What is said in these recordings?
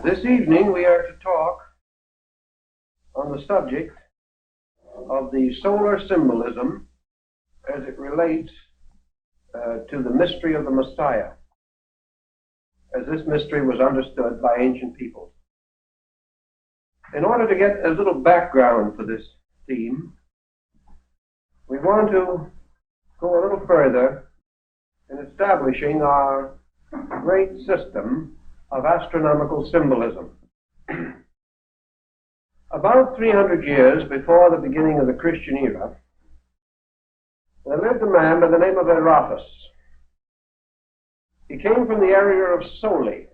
This evening we are to talk on the subject of the solar symbolism as it relates to the mystery of the Messiah, as this mystery was understood by ancient peoples. In order to get a little background for this theme, we want to go a little further in establishing our great system of astronomical symbolism. About 300 years before the beginning of the Christian era, there lived a man by the name of Aratus. He came from the area of Soli,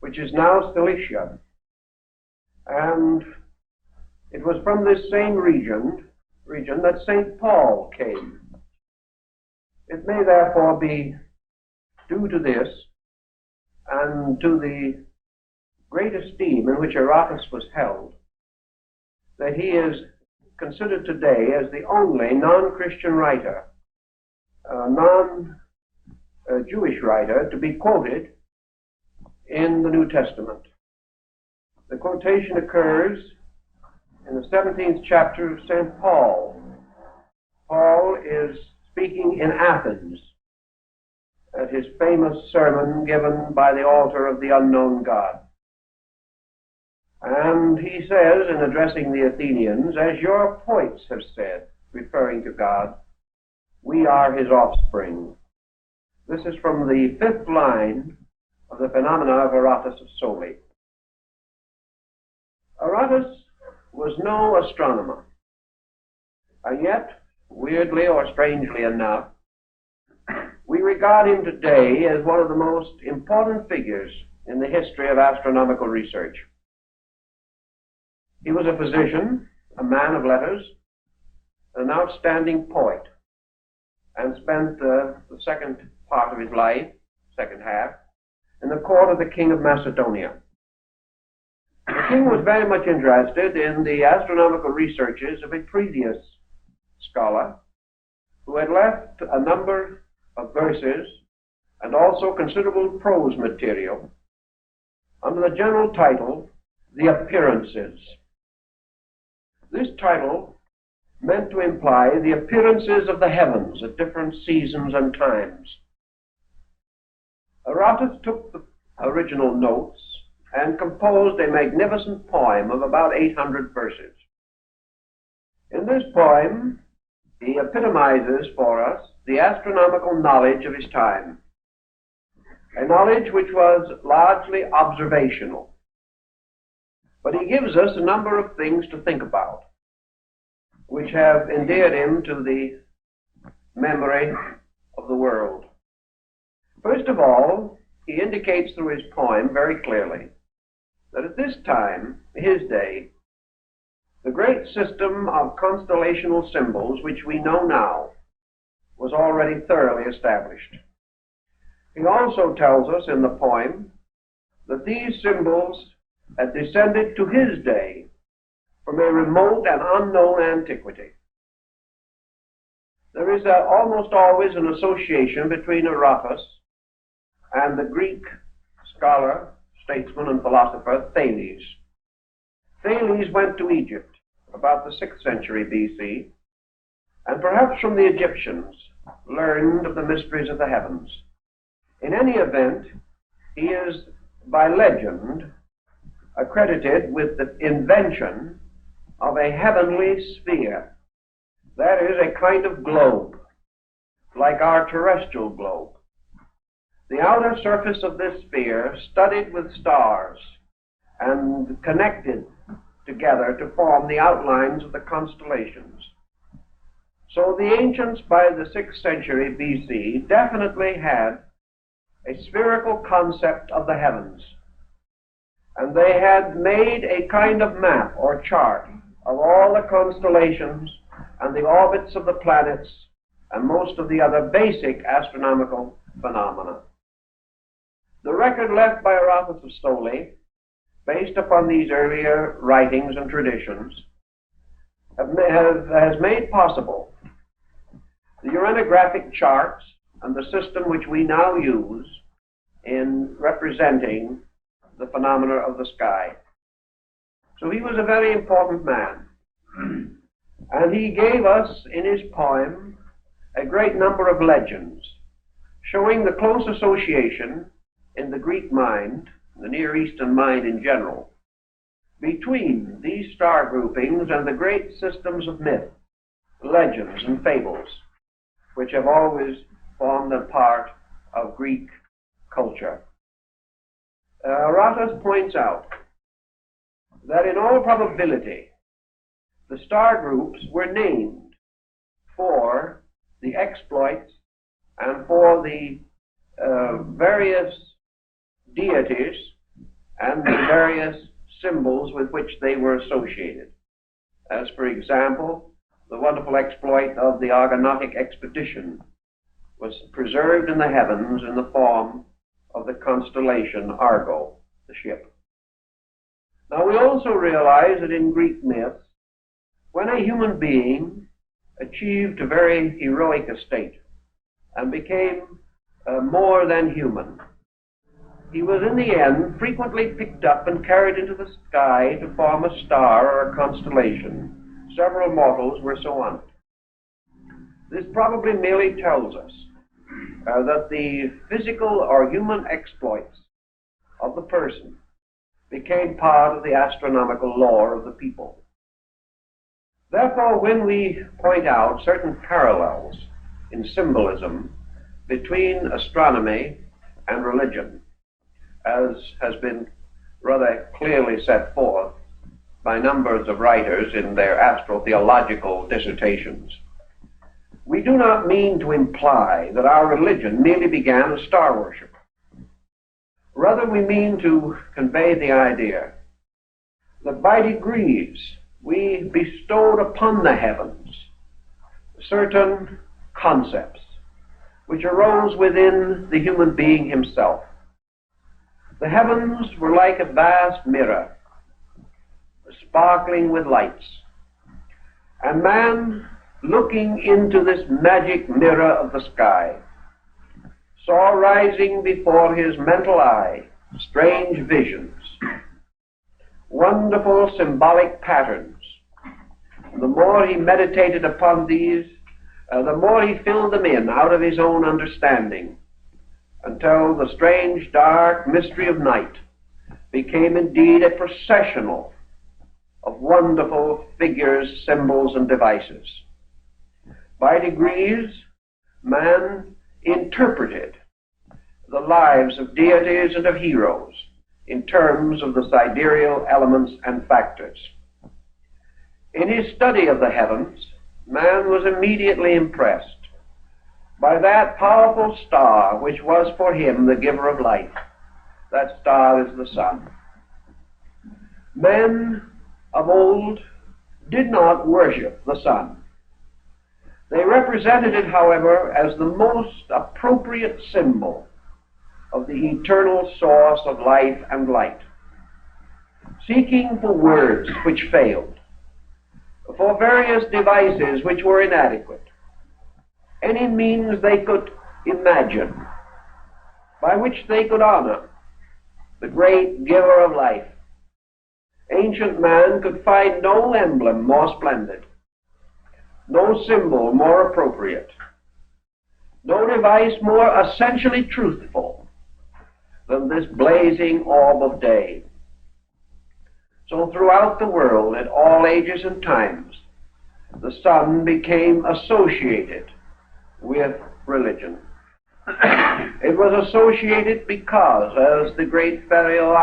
which is now Cilicia, and it was from this same region that St. Paul came. It may therefore be due to this and to the great esteem in which Aratus was held that he is considered today as the only non-Christian writer, non-Jewish writer, to be quoted in the New Testament. The quotation occurs in the 17th chapter of St. Paul. Paul is speaking in Athens at his famous sermon given by the altar of the unknown God. And he says, in addressing the Athenians, "As your poets have said," referring to God, "we are his offspring." This is from the 5th line of the Phenomena of Aratus of Soli. Aratus was no astronomer, and yet, weirdly or strangely enough, we regard him today as one of the most important figures in the history of astronomical research. He was a physician, a man of letters, an outstanding poet, and spent the second part of his life, second half, in the court of the king of Macedonia. The king was very much interested in the astronomical researches of a previous scholar who had left a number of verses and also considerable prose material under the general title, The Appearances. This title meant to imply the appearances of the heavens at different seasons and times. Aratus took the original notes and composed a magnificent poem of about 800 verses. In this poem, he epitomizes for us the astronomical knowledge of his time, a knowledge which was largely observational. But he gives us a number of things to think about, which have endeared him to the memory of the world. First of all, he indicates through his poem very clearly that at this time, his day, the great system of constellational symbols which we know now was already thoroughly established. He also tells us in the poem that these symbols had descended to his day from a remote and unknown antiquity. There is almost always an association between Aratus and the Greek scholar, statesman, and philosopher Thales. Thales went to Egypt about the 6th century BC, and perhaps from the Egyptians learned of the mysteries of the heavens. In any event, he is, by legend, accredited with the invention of a heavenly sphere. That is, a kind of globe, like our terrestrial globe. The outer surface of this sphere studded with stars and connected together to form the outlines of the constellations. So the ancients by the 6th century BC definitely had a spherical concept of the heavens. And they had made a kind of map or chart of all the constellations and the orbits of the planets and most of the other basic astronomical phenomena. The record left by Aratus of Soli, based upon these earlier writings and traditions, has made possible the uranographic charts and the system which we now use in representing the phenomena of the sky. So he was a very important man. And he gave us in his poem a great number of legends showing the close association in the Greek mind, the Near Eastern mind in general, between these star groupings and the great systems of myth, legends, and fables, which have always formed a part of Greek culture. Aratus points out that in all probability the star groups were named for the exploits and for the various deities and the various symbols with which they were associated. As, for example, the wonderful exploit of the Argonautic expedition was preserved in the heavens in the form of the constellation Argo, the ship. Now, we also realize that in Greek myths, when a human being achieved a very heroic estate and became more than human, he was in the end frequently picked up and carried into the sky to form a star or a constellation. Several mortals were so honored. This probably merely tells us that the physical or human exploits of the person became part of the astronomical lore of the people. Therefore, when we point out certain parallels in symbolism between astronomy and religion, as has been rather clearly set forth by numbers of writers in their astrotheological dissertations, we do not mean to imply that our religion merely began as star worship. Rather, we mean to convey the idea that by degrees we bestowed upon the heavens certain concepts which arose within the human being himself. The heavens were like a vast mirror, sparkling with lights, and man, looking into this magic mirror of the sky, saw rising before his mental eye strange visions, wonderful symbolic patterns. The more he meditated upon these, the more he filled them in out of his own understanding, until the strange dark mystery of night became indeed a processional of wonderful figures, symbols, and devices. By degrees, man interpreted the lives of deities and of heroes in terms of the sidereal elements and factors. In his study of the heavens, man was immediately impressed by that powerful star which was for him the giver of life. That star is the sun. Men of old did not worship the sun. They represented it, however, as the most appropriate symbol of the eternal source of life and light, seeking for words which failed, for various devices which were inadequate, any means they could imagine by which they could honor the great giver of life. Ancient man could find no emblem more splendid, no symbol more appropriate, no device more essentially truthful than this blazing orb of day. So throughout the world, at all ages and times, the sun became associated with religion. It was associated because, as the great Pharaoh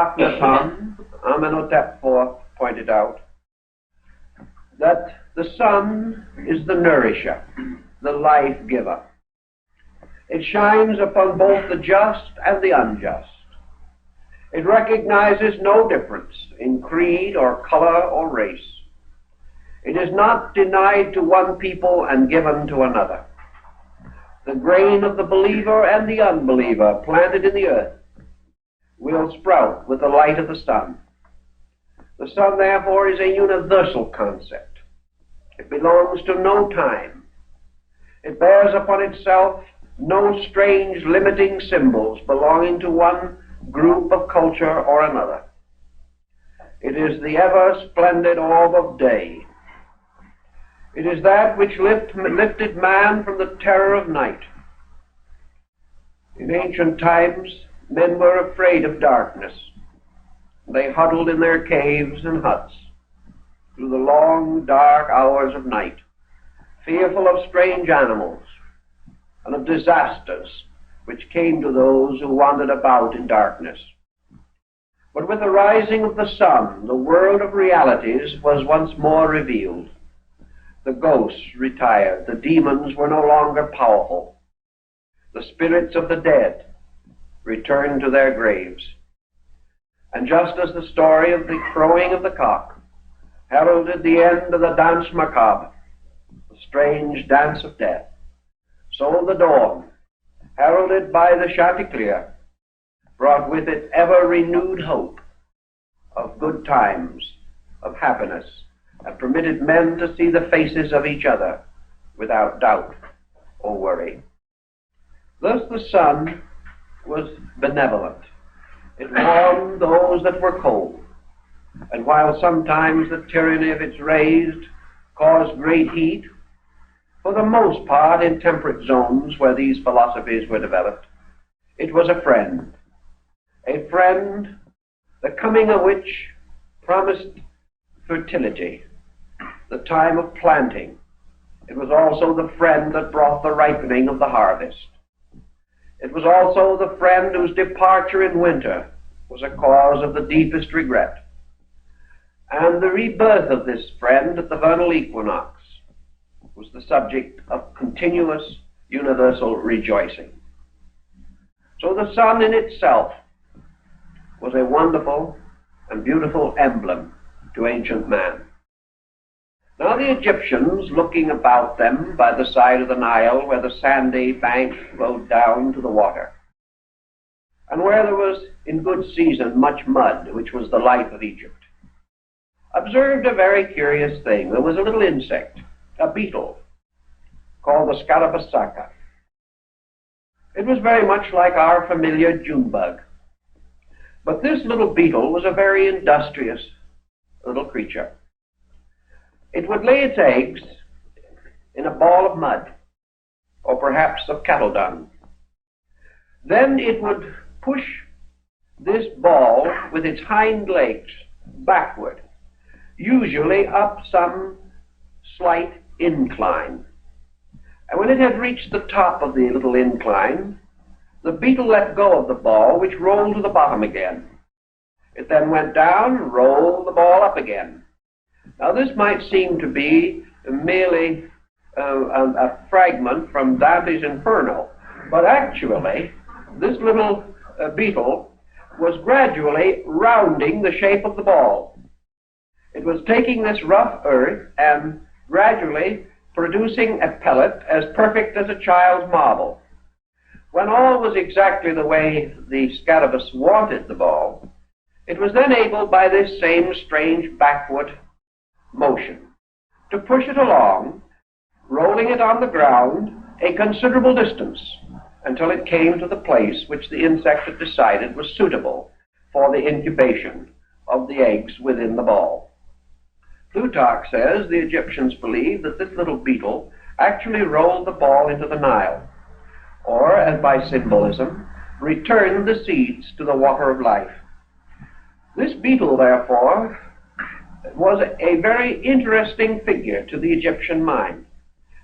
Amenhotep IV pointed out, that the sun is the nourisher, the life giver. It shines upon both the just and the unjust. It recognizes no difference in creed or color or race. It is not denied to one people and given to another. The grain of the believer and the unbeliever planted in the earth will sprout with the light of the sun. The sun, therefore, is a universal concept. It belongs to no time. It bears upon itself no strange limiting symbols belonging to one group of culture or another. It is the ever-splendid orb of day. It is that which lifted man from the terror of night. In ancient times, men were afraid of darkness. They huddled in their caves and huts through the long, dark hours of night, fearful of strange animals and of disasters which came to those who wandered about in darkness. But with the rising of the sun, the world of realities was once more revealed. The ghosts retired. The demons were no longer powerful. The spirits of the dead returned to their graves. And just as the story of the crowing of the cock heralded the end of the dance macabre, the strange dance of death, so the dawn, heralded by the Chanticleer, brought with it ever-renewed hope of good times, of happiness, and permitted men to see the faces of each other without doubt or worry. Thus the sun was benevolent. It warmed those that were cold, and while sometimes the tyranny of its rays caused great heat, for the most part in temperate zones where these philosophies were developed, it was a friend, the coming of which promised fertility, the time of planting. It was also the friend that brought the ripening of the harvest. It was also the friend whose departure in winter was a cause of the deepest regret. And the rebirth of this friend at the vernal equinox was the subject of continuous universal rejoicing. So the sun in itself was a wonderful and beautiful emblem to ancient man. Now the Egyptians, looking about them by the side of the Nile, where the sandy bank flowed down to the water, and where there was, in good season, much mud, which was the life of Egypt, observed a very curious thing. There was a little insect, a beetle, called the scarabus. It was very much like our familiar June bug. But this little beetle was a very industrious little creature. It would lay its eggs in a ball of mud, or perhaps of cattle dung. Then it would push this ball with its hind legs backward, usually up some slight incline. And when it had reached the top of the little incline, the beetle let go of the ball, which rolled to the bottom again. It then went down and rolled the ball up again. Now this might seem to be merely a fragment from Dante's Inferno, but actually this little beetle was gradually rounding the shape of the ball. It was taking this rough earth and gradually producing a pellet as perfect as a child's marble. When all was exactly the way the scarabus wanted the ball, it was then able, by this same strange backward motion, to push it along, rolling it on the ground a considerable distance until it came to the place which the insect had decided was suitable for the incubation of the eggs within the ball. Plutarch says the Egyptians believed that this little beetle actually rolled the ball into the Nile, or, as by symbolism, returned the seeds to the water of life. This beetle, therefore, was a very interesting figure to the Egyptian mind,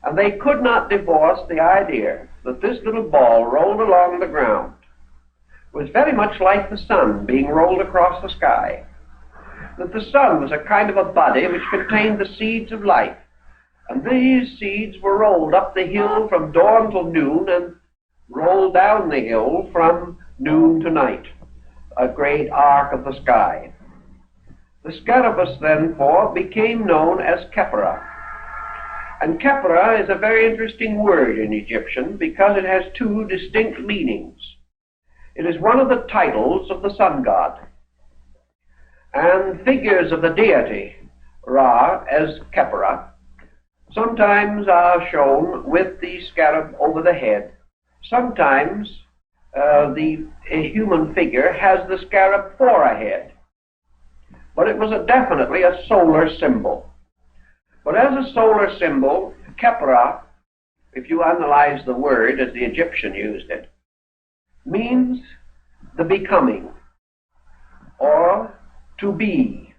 and they could not divorce the idea that this little ball rolled along the ground was very much like the sun being rolled across the sky, that the sun was a kind of a body which contained the seeds of life, and these seeds were rolled up the hill from dawn till noon and rolled down the hill from noon to night, a great arc of the sky. The scarabus, therefore, became known as Khepera. And Khepera is a very interesting word in Egyptian because it has two distinct meanings. It is one of the titles of the sun god, and figures of the deity Ra as Khepera sometimes are shown with the scarab over the head, sometimes a human figure has the scarab for a head. But it was definitely a solar symbol. But as a solar symbol, Khepra, if you analyze the word as the Egyptian used it, means the becoming, or to be,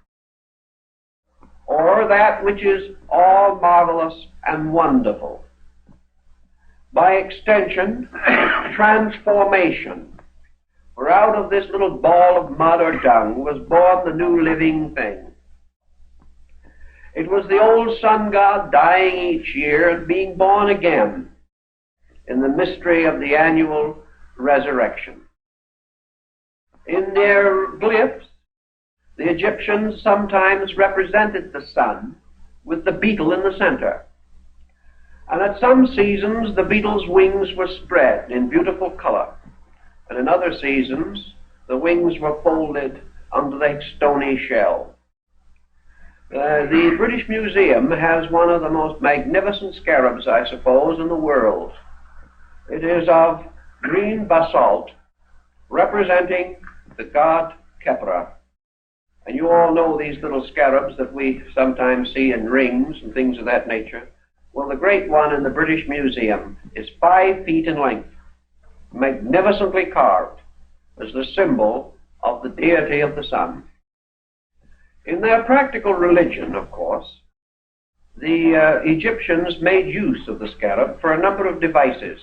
or that which is all marvelous and wonderful. By extension, transformation. For out of this little ball of mud or dung was born the new living thing. It was the old sun god dying each year and being born again in the mystery of the annual resurrection. In their glyphs, the Egyptians sometimes represented the sun with the beetle in the center. And at some seasons, the beetle's wings were spread in beautiful color. And in other seasons, the wings were folded under the stony shell. The British Museum has one of the most magnificent scarabs, I suppose, in the world. It is of green basalt, representing the god Khepra. And you all know these little scarabs that we sometimes see in rings and things of that nature. Well, the great one in the British Museum is 5 feet in length, magnificently carved as the symbol of the deity of the sun. In their practical religion, of course, the Egyptians made use of the scarab for a number of devices.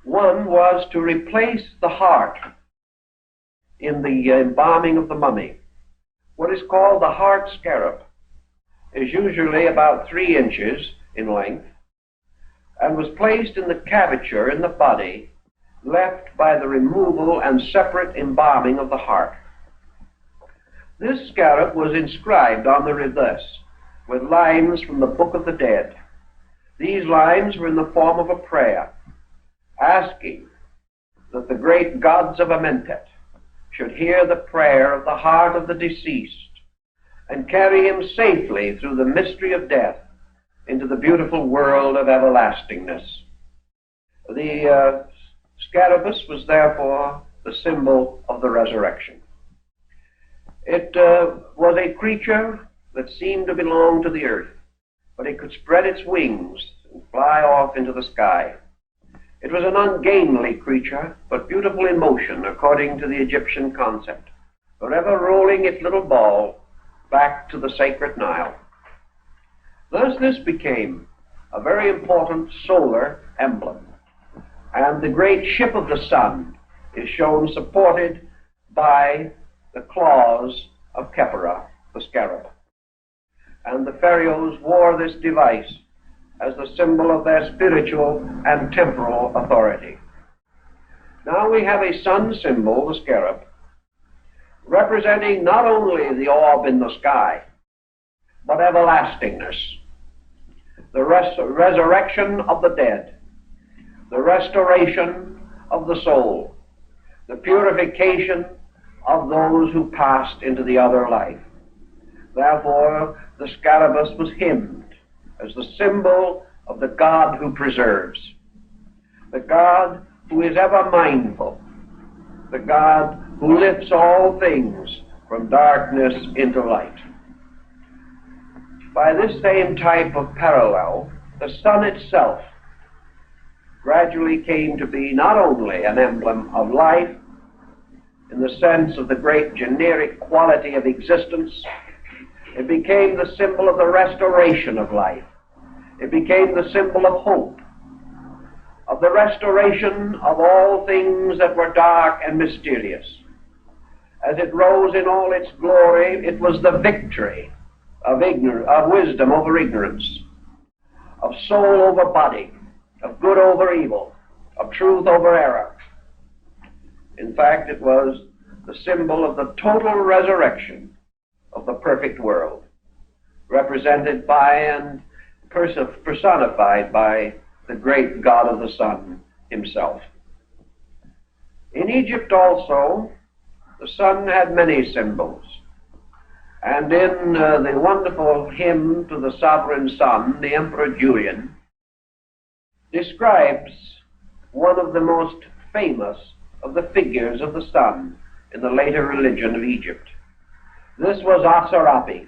One was to replace the heart in the embalming of the mummy. What is called the heart scarab is usually about 3 inches in length and was placed in the cavature in the body left by the removal and separate embalming of the heart. This scarab was inscribed on the reverse with lines from the Book of the Dead. These lines were in the form of a prayer, asking that the great gods of Amentet should hear the prayer of the heart of the deceased and carry him safely through the mystery of death into the beautiful world of everlastingness. The scarabus was therefore the symbol of the resurrection. It was a creature that seemed to belong to the earth, but it could spread its wings and fly off into the sky. It was an ungainly creature, but beautiful in motion, according to the Egyptian concept, forever rolling its little ball back to the sacred Nile. Thus this became a very important solar emblem, and the great ship of the sun is shown supported by the claws of Khepra, the scarab. And the pharaohs wore this device as the symbol of their spiritual and temporal authority. Now we have a sun symbol, the scarab, representing not only the orb in the sky, but everlastingness, the resurrection of the dead, the restoration of the soul, the purification of those who passed into the other life. Therefore, the scarabus was hymned as the symbol of the God who preserves, the God who is ever mindful, the God who lifts all things from darkness into light. By this same type of parallel, the sun itself gradually came to be not only an emblem of life in the sense of the great generic quality of existence, it became the symbol of the restoration of life. It became the symbol of hope, of the restoration of all things that were dark and mysterious. As it rose in all its glory, it was the victory of wisdom over ignorance, of soul over body, of good over evil, of truth over error. In fact, it was the symbol of the total resurrection of the perfect world, represented by and personified by the great God of the sun himself. In Egypt also, the sun had many symbols. And in the wonderful hymn to the sovereign sun, the Emperor Julian describes one of the most famous of the figures of the sun in the later religion of Egypt. This was Asarapi,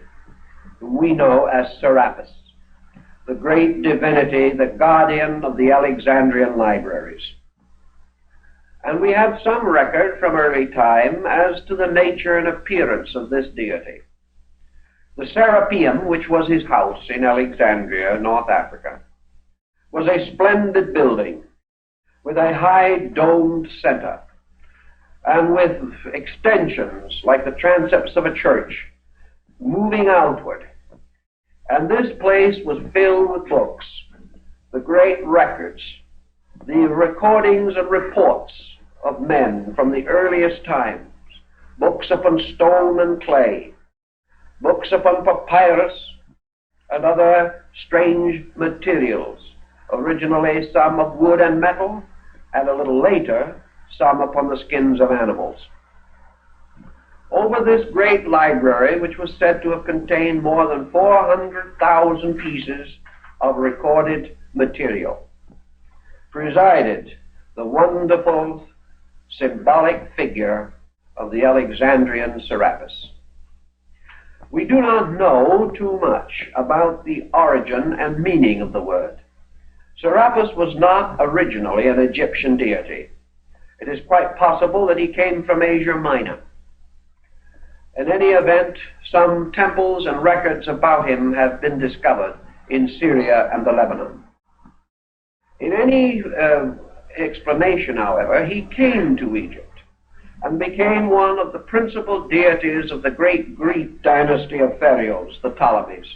whom we know as Serapis, the great divinity, the guardian of the Alexandrian libraries. And we have some record from early time as to the nature and appearance of this deity. The Serapeum, which was his house in Alexandria, North Africa, was a splendid building with a high domed center and with extensions like the transepts of a church moving outward. And this place was filled with books, the great records, the recordings and reports of men from the earliest times, books upon stone and clay, books upon papyrus and other strange materials, originally some of wood and metal, and a little later some upon the skins of animals. Over this great library, which was said to have contained more than 400,000 pieces of recorded material, presided the wonderful symbolic figure of the Alexandrian Serapis. We do not know too much about the origin and meaning of the word. Serapis was not originally an Egyptian deity. It is quite possible that he came from Asia Minor. In any event, some temples and records about him have been discovered in Syria and the Lebanon. In any explanation, however, he came to Egypt and became one of the principal deities of the great Greek dynasty of pharaohs, the Ptolemies.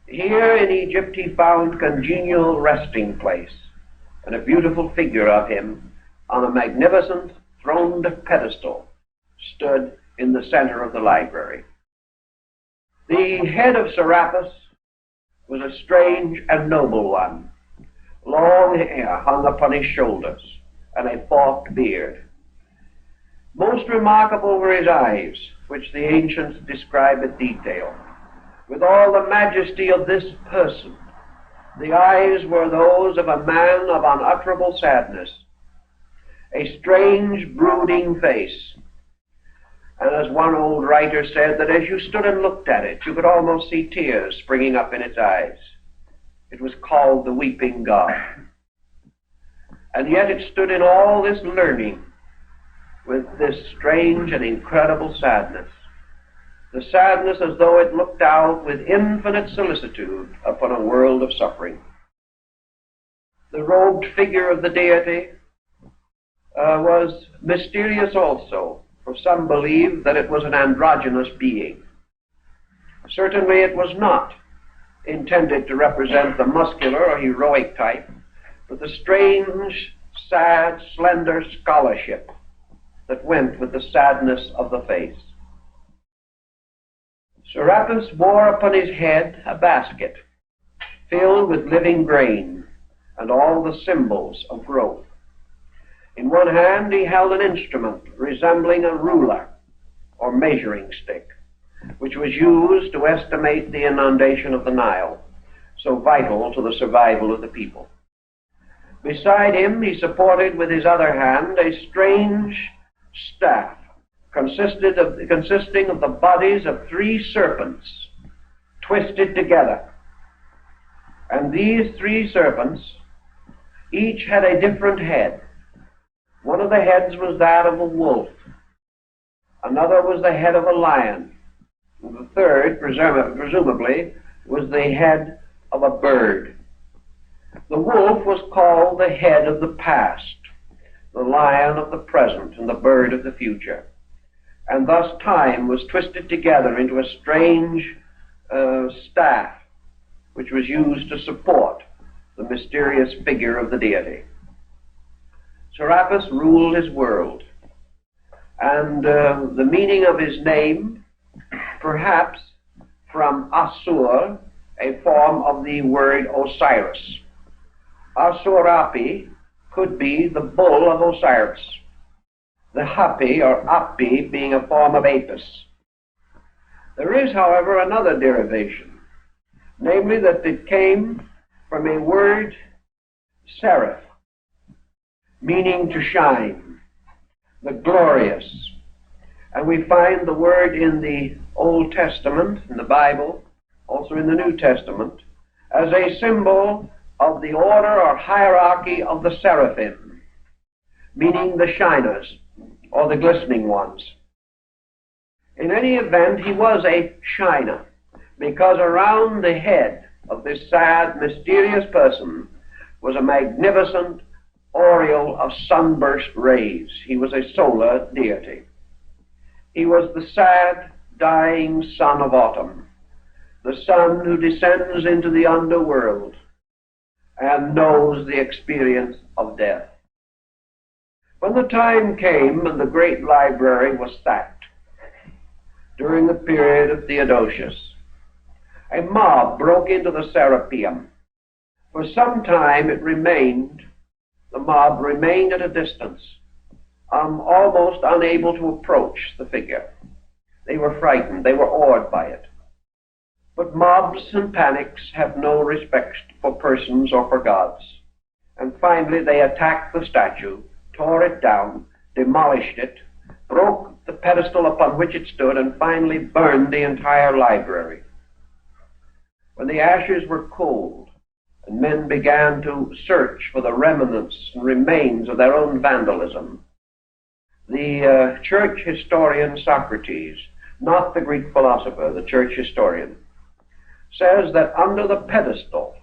Here in Egypt he found congenial resting place, and a beautiful figure of him on a magnificent throned pedestal stood in the center of the library. The head of Serapis was a strange and noble one. Long hair hung upon his shoulders, and a forked beard. Most remarkable were his eyes, which the ancients describe in detail. With all the majesty of this person, the eyes were those of a man of unutterable sadness, a strange, brooding face. And as one old writer said, that as you stood and looked at it, you could almost see tears springing up in its eyes. It was called the Weeping God. And yet it stood in all this learning with this strange and incredible sadness. The sadness as though it looked out with infinite solicitude upon a world of suffering. The robed figure of the deity was mysterious also, for some believe that it was an androgynous being. Certainly it was not intended to represent the muscular or heroic type, but the strange, sad, slender scholarship that went with the sadness of the face. Serapis wore upon his head a basket filled with living grain and all the symbols of growth. In one hand he held an instrument resembling a ruler or measuring stick, which was used to estimate the inundation of the Nile, so vital to the survival of the people. Beside him he supported with his other hand a strange staff consisting of the bodies of 3 serpents twisted together. And these 3 serpents each had a different head. One of the heads was that of a wolf. Another was the head of a lion. And the third, presumably, was the head of a bird. The wolf was called the head of the past, the lion of the present, and the bird of the future. And thus time was twisted together into a strange staff, which was used to support the mysterious figure of the deity. Serapis ruled his world, and the meaning of his name, perhaps from Asur, a form of the word Osiris. Asurapi could be the bull of Osiris, the Hapi or Api being a form of Apis. There is, however, another derivation, namely that it came from a word seraph, meaning to shine, the glorious. And we find the word in the Old Testament, in the Bible, also in the New Testament, as a symbol of the order or hierarchy of the seraphim, meaning the shiners, or the glistening ones. In any event, he was a shiner, because around the head of this sad, mysterious person was a magnificent aureole of sunburst rays. He was a solar deity. He was the sad, dying son of autumn, the sun who descends into the underworld and knows the experience of death. When the time came and the great library was sacked during the period of Theodosius, a mob broke into the Serapeum. For some time the mob remained at a distance, almost unable to approach the figure. They were frightened, they were awed by it. But mobs and panics have no respect for persons or for gods. And finally they attacked the statue, tore it down, demolished it, broke the pedestal upon which it stood, and finally burned the entire library. When the ashes were cold, and men began to search for the remnants and remains of their own vandalism, the church historian Socrates, not the Greek philosopher, the church historian, says that under the pedestal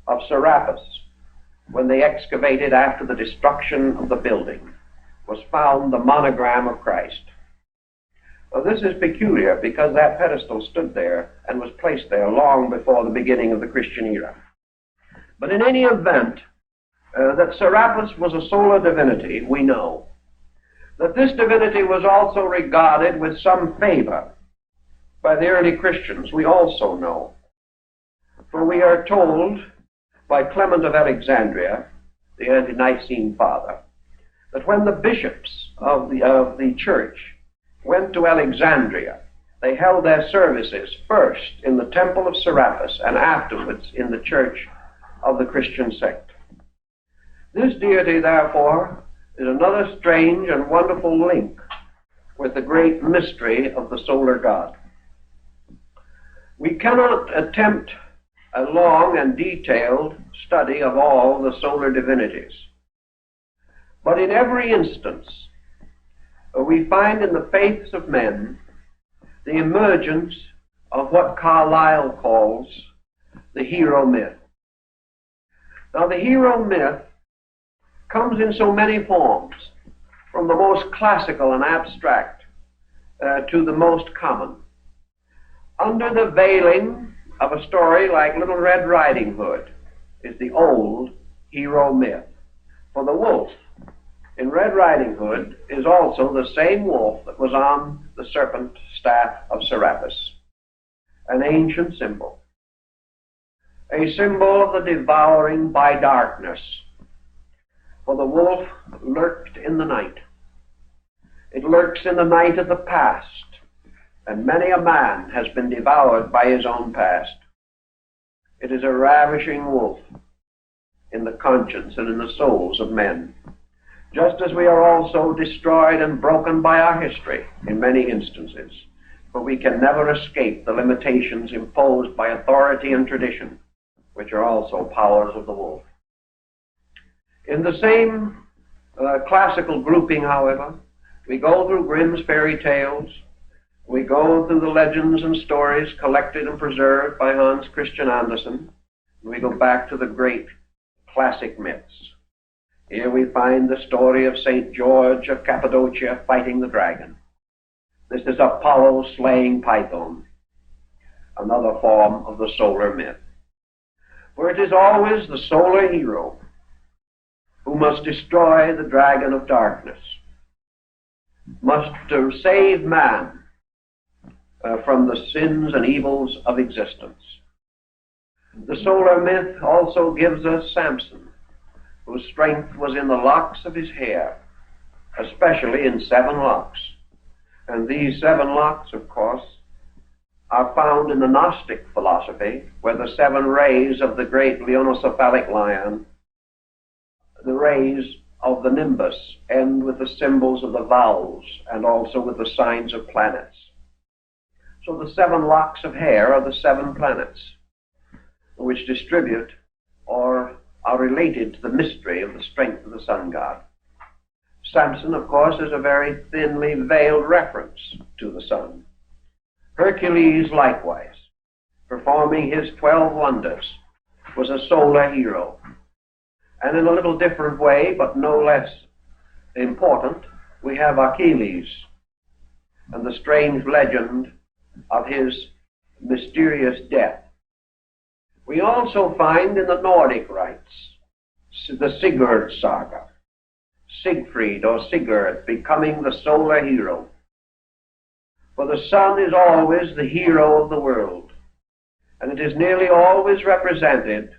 of Serapis, when they excavated after the destruction of the building, was found the monogram of Christ. Well, this is peculiar because that pedestal stood there and was placed there long before the beginning of the Christian era. But in any event, that Serapis was a solar divinity, we know. That this divinity was also regarded with some favor by the early Christians, we also know. For we are told by Clement of Alexandria, the ante-Nicene father, that when the bishops of the church went to Alexandria, they held their services first in the temple of Serapis and afterwards in the church of the Christian sect. This deity, therefore, is another strange and wonderful link with the great mystery of the solar God. We cannot attempt a long and detailed study of all the solar divinities, but in every instance we find in the faiths of men the emergence of what Carlyle calls the hero myth. Now, the hero myth comes in so many forms, from the most classical and abstract to the most common. Under the veiling of a story like Little Red Riding Hood is the old hero myth. For the wolf in Red Riding Hood is also the same wolf that was on the serpent staff of Serapis, an ancient symbol, a symbol of the devouring by darkness. For the wolf lurked in the night. It lurks in the night of the past, and many a man has been devoured by his own past. It is a ravishing wolf in the conscience and in the souls of men, just as we are also destroyed and broken by our history in many instances, for we can never escape the limitations imposed by authority and tradition, which are also powers of the wolf. In the same classical grouping, however, we go through Grimm's fairy tales, we go through the legends and stories collected and preserved by Hans Christian Andersen, and we go back to the great classic myths. Here we find the story of St. George of Cappadocia fighting the dragon. This is Apollo slaying Python, another form of the solar myth. For it is always the solar hero who must destroy the dragon of darkness, must save man from the sins and evils of existence. The solar myth also gives us Samson, whose strength was in the locks of his hair, especially in 7 locks. And these 7 locks, of course, are found in the Gnostic philosophy, where the 7 rays of the great leonocephalic lion, the rays of the nimbus end with the symbols of the vowels and also with the signs of planets. So the 7 locks of hair are the 7 planets, which distribute or are related to the mystery of the strength of the sun god. Samson, of course, is a very thinly veiled reference to the sun. Hercules, likewise, performing his 12 wonders, was a solar hero. And in a little different way, but no less important, we have Achilles and the strange legend of his mysterious death. We also find in the Nordic rites the Sigurd saga, Siegfried or Sigurd becoming the solar hero. For the sun is always the hero of the world, and it is nearly always represented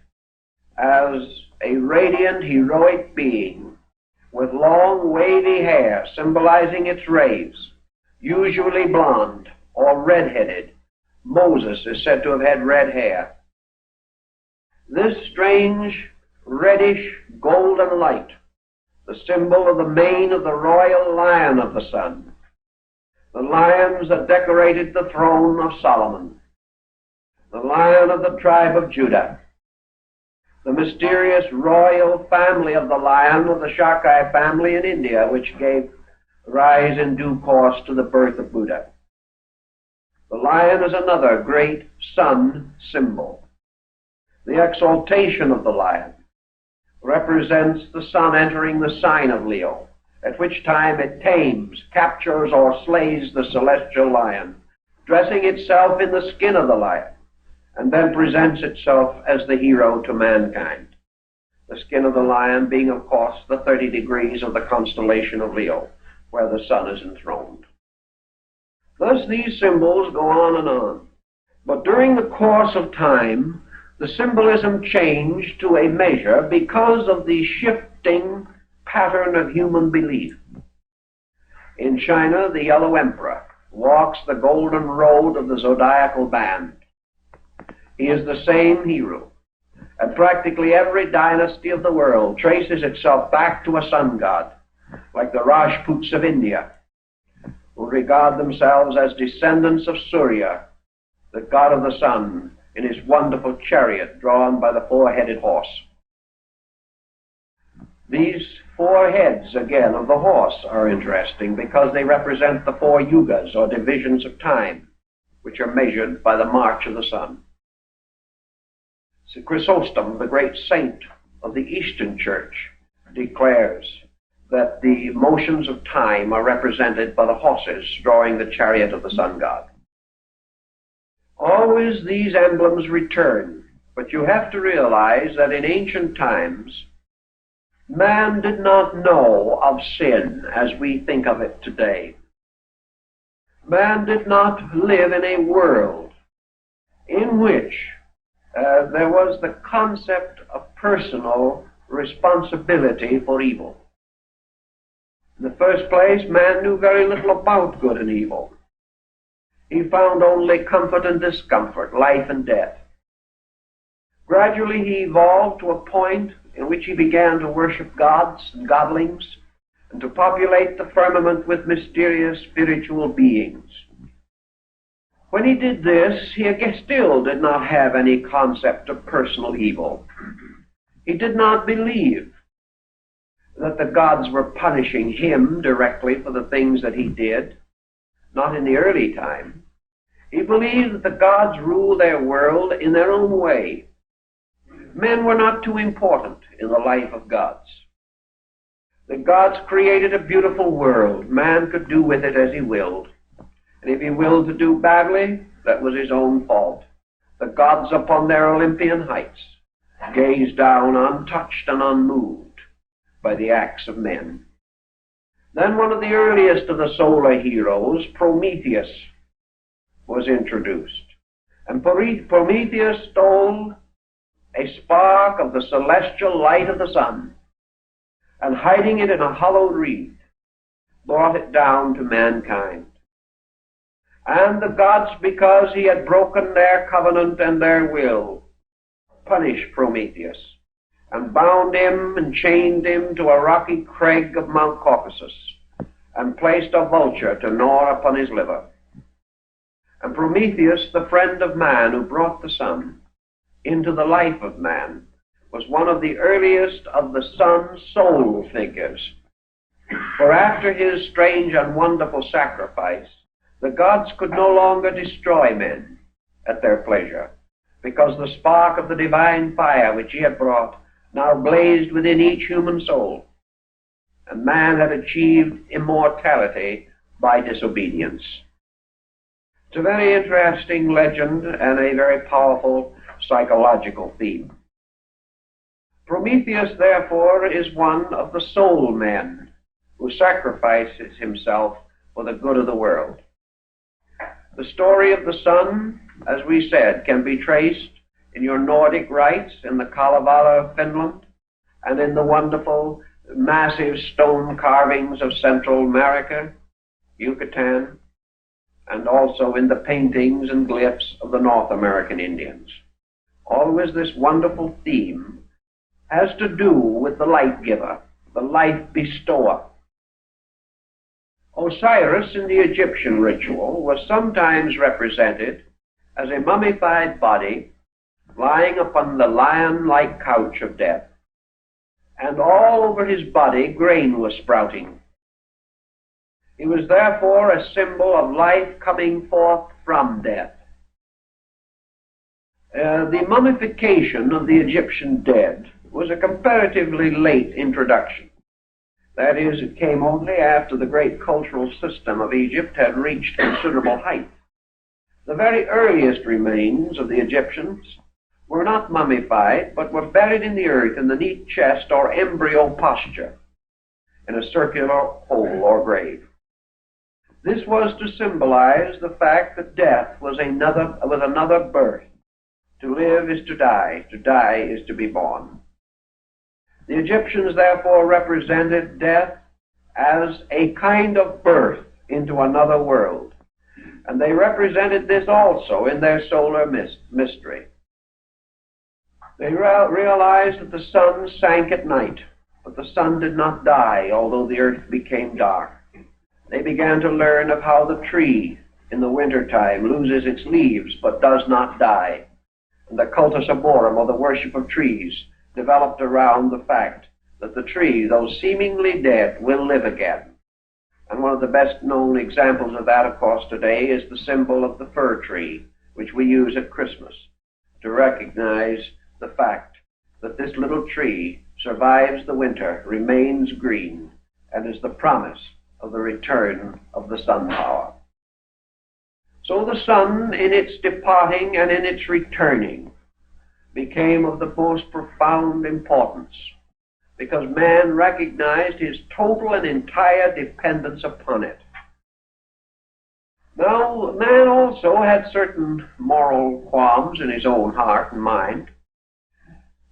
as a radiant, heroic being with long, wavy hair symbolizing its rays, usually blonde or red-headed. Moses is said to have had red hair. This strange, reddish, golden light, the symbol of the mane of the royal lion of the sun, the lions that decorated the throne of Solomon, the lion of the tribe of Judah, the mysterious royal family of the lion of the Shakai family in India, which gave rise in due course to the birth of Buddha. The lion is another great sun symbol. The exaltation of the lion represents the sun entering the sign of Leo, at which time it tames, captures, or slays the celestial lion, dressing itself in the skin of the lion, and then presents itself as the hero to mankind. The skin of the lion being, of course, the 30 degrees of the constellation of Leo, where the sun is enthroned. Thus these symbols go on and on. But during the course of time, the symbolism changed to a measure because of the shifting pattern of human belief. In China, the Yellow Emperor walks the golden road of the zodiacal band. He is the same hero, and practically every dynasty of the world traces itself back to a sun god, like the Rajputs of India, who regard themselves as descendants of Surya, the god of the sun, in his wonderful chariot drawn by the 4-headed horse. These 4 heads, again, of the horse are interesting because they represent the 4 yugas, or divisions of time, which are measured by the march of the sun. Chrysostom, the great saint of the Eastern Church, declares that the motions of time are represented by the horses drawing the chariot of the sun god. Always these emblems return, but you have to realize that in ancient times, man did not know of sin as we think of it today. Man did not live in a world in which there was the concept of personal responsibility for evil. In the first place, man knew very little about good and evil. He found only comfort and discomfort, life and death. Gradually he evolved to a point in which he began to worship gods and godlings and to populate the firmament with mysterious spiritual beings. When he did this, he still did not have any concept of personal evil. He did not believe that the gods were punishing him directly for the things that he did, not in the early time. He believed that the gods ruled their world in their own way. Men were not too important in the life of gods. The gods created a beautiful world. Man could do with it as he willed. And if he willed to do badly, that was his own fault. The gods upon their Olympian heights gazed down untouched and unmoved by the acts of men. Then one of the earliest of the solar heroes, Prometheus, was introduced. And Prometheus stole a spark of the celestial light of the sun, and hiding it in a hollowed reed, brought it down to mankind. And the gods, because he had broken their covenant and their will, punished Prometheus and bound him and chained him to a rocky crag of Mount Caucasus, and placed a vulture to gnaw upon his liver. And Prometheus, the friend of man who brought the sun into the life of man, was one of the earliest of the sun's soul figures. For after his strange and wonderful sacrifice, the gods could no longer destroy men at their pleasure, because the spark of the divine fire which he had brought now blazed within each human soul, and man had achieved immortality by disobedience. It's a very interesting legend and a very powerful psychological theme. Prometheus, therefore, is one of the soul men who sacrifices himself for the good of the world. The story of the sun, as we said, can be traced in your Nordic rites in the Kalevala of Finland, and in the wonderful massive stone carvings of Central America, Yucatan, and also in the paintings and glyphs of the North American Indians. Always this wonderful theme has to do with the light giver, the life bestower. Osiris in the Egyptian ritual was sometimes represented as a mummified body lying upon the lion-like couch of death, and all over his body grain was sprouting. He was therefore a symbol of life coming forth from death. The mummification of the Egyptian dead was a comparatively late introduction. That is, it came only after the great cultural system of Egypt had reached considerable height. The very earliest remains of the Egyptians were not mummified, but were buried in the earth in the neat chest or embryo posture, in a circular hole or grave. This was to symbolize the fact that death was another birth. To live is to die is to be born. The Egyptians therefore represented death as a kind of birth into another world, and they represented this also in their solar mystery. They realized that the sun sank at night, but the sun did not die, although the earth became dark. They began to learn of how the tree in the wintertime loses its leaves but does not die. And the cultus arborum, or the worship of trees, developed around the fact that the tree, though seemingly dead, will live again. And one of the best known examples of that, of course, today is the symbol of the fir tree, which we use at Christmas to recognize the fact that this little tree survives the winter, remains green, and is the promise of the return of the sun power. So the sun, in its departing and in its returning, became of the most profound importance, because man recognized his total and entire dependence upon it. Now, man also had certain moral qualms in his own heart and mind,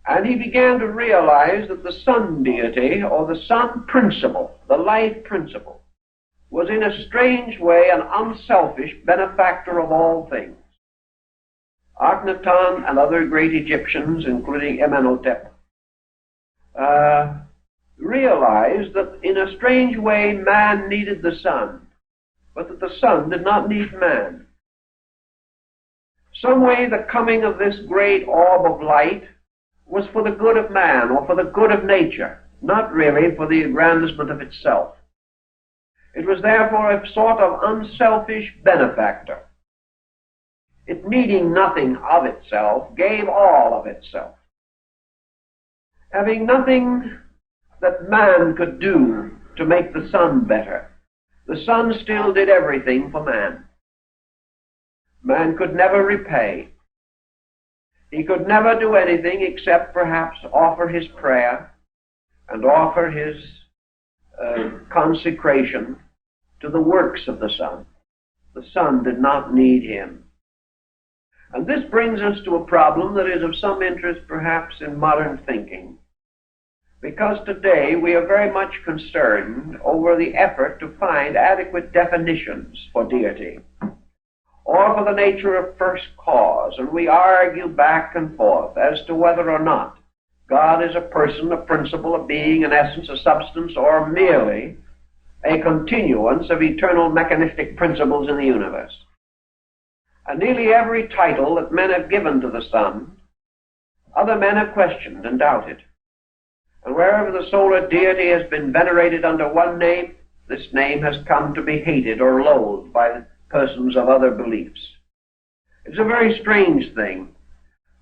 and he began to realize that the sun deity, or the sun principle, the life principle, was in a strange way an unselfish benefactor of all things. Akhenaten and other great Egyptians, including Amenhotep, realized that in a strange way man needed the sun, but that the sun did not need man. Some way the coming of this great orb of light was for the good of man, or for the good of nature, not really for the aggrandizement of itself. It was therefore a sort of unselfish benefactor. It, needing nothing of itself, gave all of itself. Having nothing that man could do to make the sun better, the sun still did everything for man. Man could never repay. He could never do anything except perhaps offer his prayer and offer his consecration to the works of the sun. The sun did not need him. And this brings us to a problem that is of some interest perhaps in modern thinking, because today we are very much concerned over the effort to find adequate definitions for deity, or for the nature of first cause, and we argue back and forth as to whether or not God is a person, a principle, a being, an essence, a substance, or merely a continuance of eternal mechanistic principles in the universe. And nearly every title that men have given to the Son, other men have questioned and doubted. And wherever the solar deity has been venerated under one name, this name has come to be hated or loathed by persons of other beliefs. It's a very strange thing,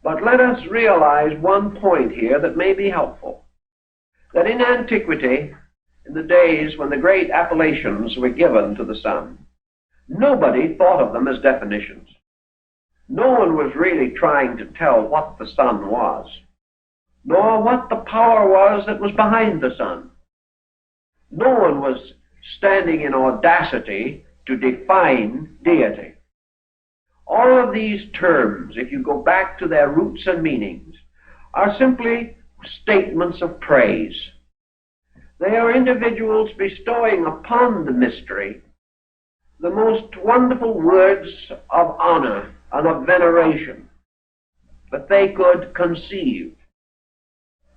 but let us realize one point here that may be helpful. That in antiquity, in the days when the great appellations were given to the Son, nobody thought of them as definitions. No one was really trying to tell what the Son was, nor what the power was that was behind the Son. No one was standing in audacity to define deity. All of these terms, if you go back to their roots and meanings, are simply statements of praise. They are individuals bestowing upon the mystery the most wonderful words of honor and of veneration that they could conceive.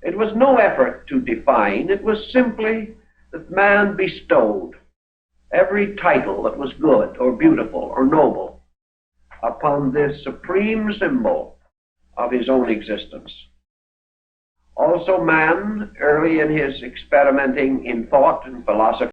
It was no effort to define, it was simply that man bestowed every title that was good or beautiful or noble upon this supreme symbol of his own existence. Also man, early in his experimenting in thought and philosophy,